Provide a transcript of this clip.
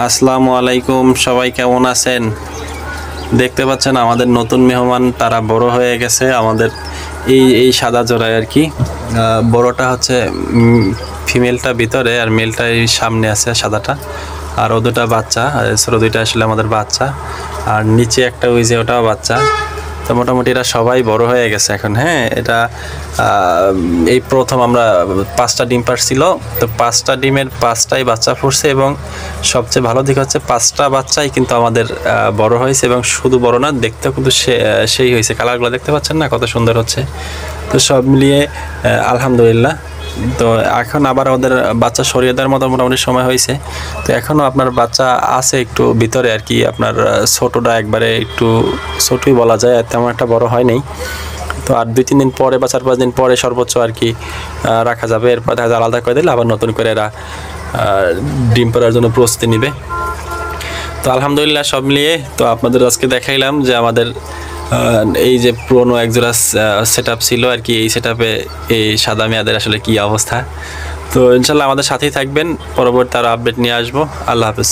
আসসালামু আলাইকুম, সবাই কেমন আছেন? দেখতে পাচ্ছেন আমাদের নতুন মেহমান, তারা বড় হয়ে গেছে। আমাদের এই সাদা জোড়ায় আর কি। বড়টা হচ্ছে ফিমেলটা ভিতরে, আর মেলটা এই সামনে আছে সাদাটা। আর ও দুটা বাচ্চা, ছোটো দুইটা আসলে আমাদের বাচ্চা। আর নিচে একটা ওই যে ওটাও বাচ্চা। তো মোটামুটি এরা সবাই বড় হয়ে গেছে এখন। হ্যাঁ, এটা এই প্রথম আমরা 5টা ডিম পারছিল। তো 5টা ডিমের 5টাই বাচ্চা ফুটছে, এবং সবচেয়ে ভালো দিক হচ্ছে 5টা বাচ্চাই কিন্তু আমাদের বড় হয়েছে, এবং শুধু বড় না, দেখতেও কিন্তু সেই হয়েছে। কালারগুলো দেখতে পাচ্ছেন না, কত সুন্দর হচ্ছে। তো সব মিলিয়ে আলহামদুলিল্লাহ। তো এখন আবার ওদের বাচ্চা সরিয়ে দেওয়ার মতো মোটামুটি সময় হয়েছে। তো এখনও আপনার বাচ্চা আছে একটু ভিতরে আর কি। আপনার ছোটোটা একবারে একটু ছোটোই বলা যায়, তেমন একটা বড় হয় নাই। তো আর 2-3 দিন পরে বা 4-5 দিন পরে সর্বোচ্চ আর কি রাখা যাবে। এরপর দেখা যায় আলাদা করে দিলে আবার নতুন করে এরা ডিম পাড়ার জন্য প্রস্তুতি নেবে। তো আলহামদুলিল্লাহ সব মিলিয়ে তো আপনাদের আজকে দেখাইলাম যে আমাদের এই যে পুরনো একজোড়া সেট আপ ছিল আর কি। এই সেট আপে এই সাদা মেয়াদের আসলে কী অবস্থা। তো ইনশাল্লাহ আমাদের সাথেই থাকবেন, পরবর্তী আরও আপডেট নিয়ে আসবো। আল্লাহ হাফেজ।